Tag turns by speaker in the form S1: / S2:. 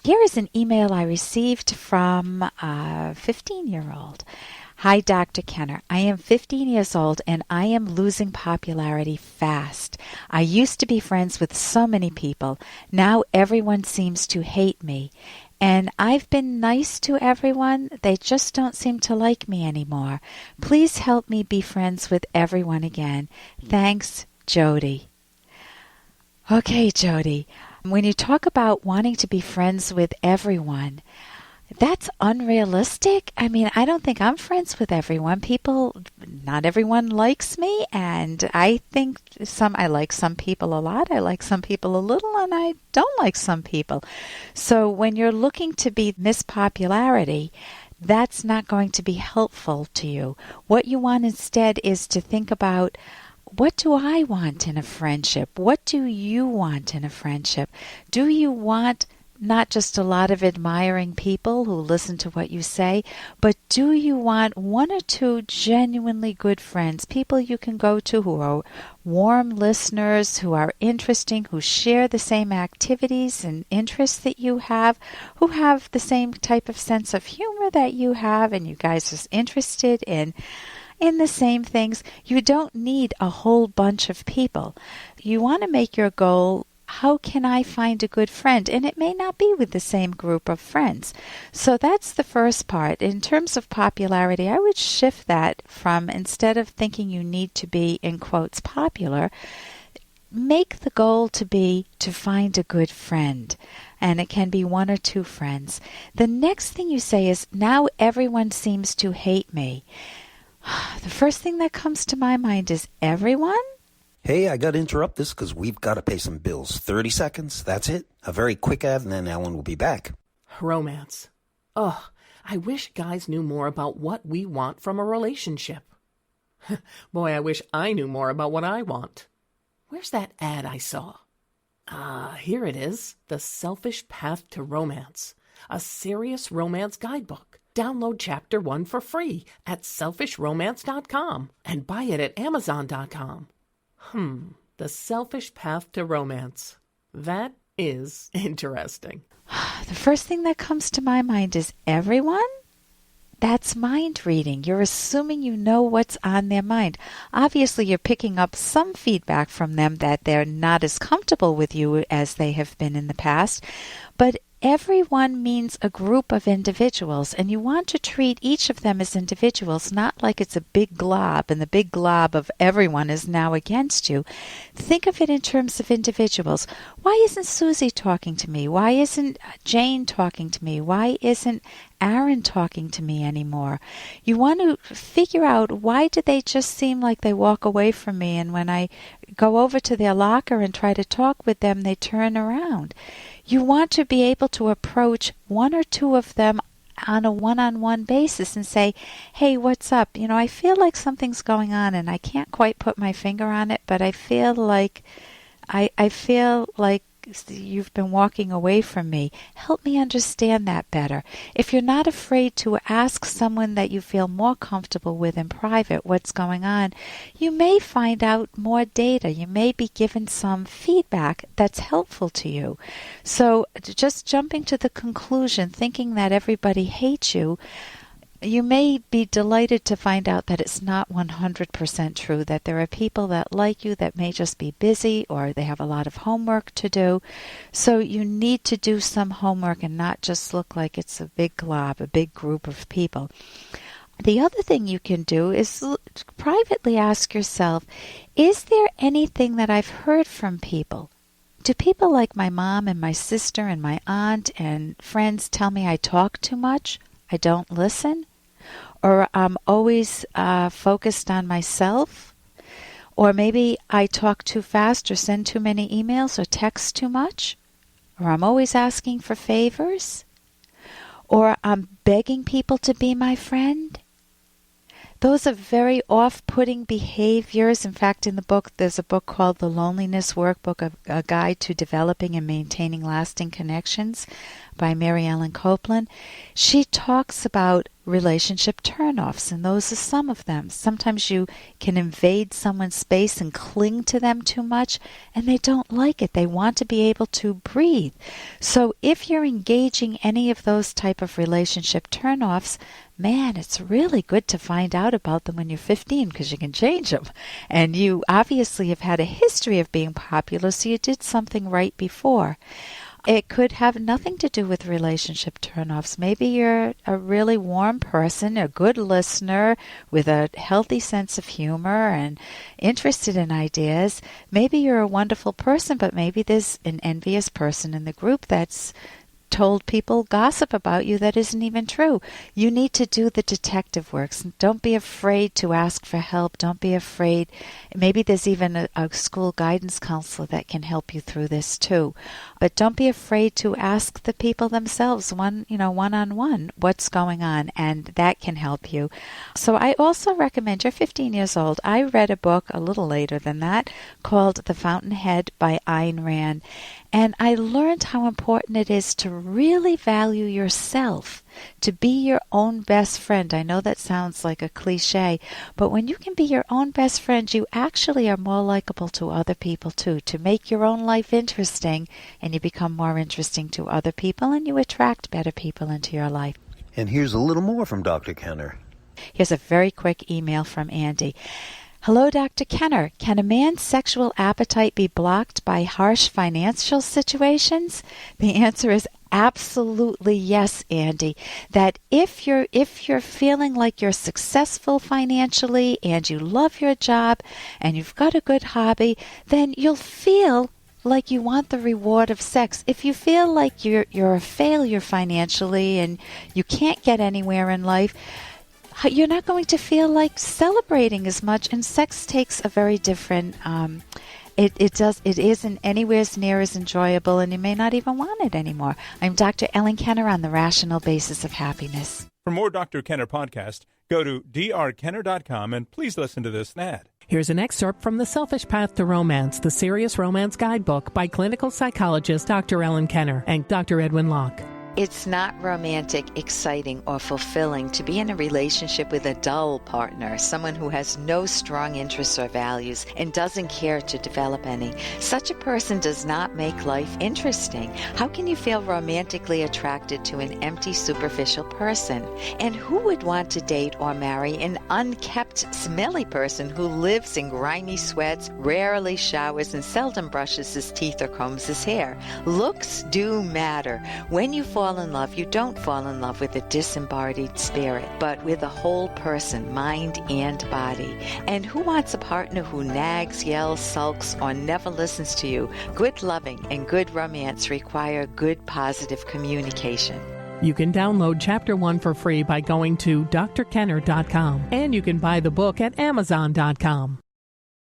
S1: Here is an email I received from a 15-year-old. Hi, Dr. Kenner. I am 15 years old and I am losing popularity fast. I used to be friends with so many people. Now everyone seems to hate me. And I've been nice to everyone. They just don't seem to like me anymore. Please help me be friends with everyone again. Thanks, Jody. Okay, Jody. When you talk about wanting to be friends with everyone, that's unrealistic. I mean, I don't think I'm friends with everyone. Not everyone likes me, and I think I like some people a lot, I like some people a little, and I don't like some people. So when you're looking to be Miss Popularity, that's not going to be helpful to you. What you want instead is to think about, what do I want in a friendship? What do you want in a friendship? Do you want not just a lot of admiring people who listen to what you say, but do you want one or two genuinely good friends, people you can go to who are warm listeners, who are interesting, who share the same activities and interests that you have, who have the same type of sense of humor that you have, and you guys are interested in the same things? You don't need a whole bunch of people. You want to make your goal, how can I find a good friend? And it may not be with the same group of friends. So that's the first part. In terms of popularity, I would shift that from, instead of thinking you need to be, in quotes, popular, make the goal to be to find a good friend. And it can be one or two friends. The next thing you say is, now everyone seems to hate me. The first thing that comes to my mind is, everyone?
S2: Hey, I got to interrupt this because we've got to pay some bills. 30 seconds, that's it. A very quick ad, and then Ellen will be back.
S3: Romance. Ugh, I wish guys knew more about what we want from a relationship. Boy, I wish I knew more about what I want. Where's that ad I saw? Here it is. The Selfish Path to Romance. A serious romance guidebook. Download Chapter 1 for free at selfishromance.com and buy it at amazon.com. The Selfish Path to Romance. That is interesting.
S1: The first thing that comes to my mind is, everyone? That's mind reading. You're assuming you know what's on their mind. Obviously, you're picking up some feedback from them that they're not as comfortable with you as they have been in the past. But everyone means a group of individuals, and you want to treat each of them as individuals, not like it's a big glob, and the big glob of everyone is now against you. Think of it in terms of individuals. Why isn't Susie talking to me? Why isn't Jane talking to me? Why isn't Aaron talking to me anymore? You want to figure out, why do they just seem like they walk away from me, and when I go over to their locker and try to talk with them, they turn around? You want to be able to approach one or two of them on a one-on-one basis and say, hey, what's up? I feel like something's going on and I can't quite put my finger on it, but I feel like you've been walking away from me. Help me understand that better. If you're not afraid to ask someone that you feel more comfortable with in private what's going on, you may find out more data. You may be given some feedback that's helpful to you. So just jumping to the conclusion, thinking that everybody hates you, you may be delighted to find out that it's not 100% true, that there are people that like you that may just be busy or they have a lot of homework to do. So you need to do some homework and not just look like it's a big glob, a big group of people. The other thing you can do is privately ask yourself, is there anything that I've heard from people? Do people like my mom and my sister and my aunt and friends tell me I talk too much? I don't listen? Or I'm always focused on myself? Or maybe I talk too fast or send too many emails or text too much? Or I'm always asking for favors? Or I'm begging people to be my friend? Those are very off-putting behaviors. In fact, in the book, there's a book called The Loneliness Workbook, a guide to developing and maintaining lasting connections by Mary Ellen Copeland. She talks about relationship turnoffs, and those are some of them. Sometimes you can invade someone's space and cling to them too much, and they don't like it. They want to be able to breathe. So if you're engaging any of those type of relationship turnoffs, man, it's really good to find out about them when you're 15 because you can change them. And you obviously have had a history of being popular, so you did something right before. It could have nothing to do with relationship turnoffs. Maybe you're a really warm person, a good listener with a healthy sense of humor and interested in ideas. Maybe you're a wonderful person, but maybe there's an envious person in the group that's told people gossip about you that isn't even true. You need to do the detective work. Don't be afraid to ask for help. Don't be afraid. Maybe there's even a school guidance counselor that can help you through this too. But don't be afraid to ask the people themselves one-on-one what's going on, and that can help you. So I also recommend, you're 15 years old. I read a book a little later than that called The Fountainhead by Ayn Rand. And I learned how important it is to really value yourself, to be your own best friend. I know that sounds like a cliche, but when you can be your own best friend, you actually are more likable to other people too, to make your own life interesting, and you become more interesting to other people, and you attract better people into your life.
S2: And here's a little more from Dr. Kenner.
S1: Here's a very quick email from Andy. Hello, Dr. Kenner. Can a man's sexual appetite be blocked by harsh financial situations? The answer is absolutely yes, Andy. That if you're feeling like you're successful financially and you love your job and you've got a good hobby, then you'll feel like you want the reward of sex. If you feel like you're a failure financially and you can't get anywhere in life, you're not going to feel like celebrating as much, and sex takes a very different, it isn't anywhere near as enjoyable, and you may not even want it anymore. I'm Dr. Ellen Kenner on the Rational Basis of Happiness.
S4: For more Dr. Kenner podcast, go to drkenner.com and please listen to this ad.
S3: Here's an excerpt from The Selfish Path to Romance, the Serious Romance Guidebook by clinical psychologist Dr. Ellen Kenner and Dr. Edwin Locke.
S5: It's not romantic, exciting, or fulfilling to be in a relationship with a dull partner, someone who has no strong interests or values and doesn't care to develop any. Such a person does not make life interesting. How can you feel romantically attracted to an empty, superficial person? And who would want to date or marry an unkempt, smelly person who lives in grimy sweats, rarely showers, and seldom brushes his teeth or combs his hair? Looks do matter. When you fall in love, you don't fall in love with a disembodied spirit, but with a whole person, mind and body. And who wants a partner who nags, yells, sulks, or never listens to you? Good loving and good romance require good positive communication.
S3: You can download Chapter 1 for free by going to drkenner.com, and you can buy the book at amazon.com.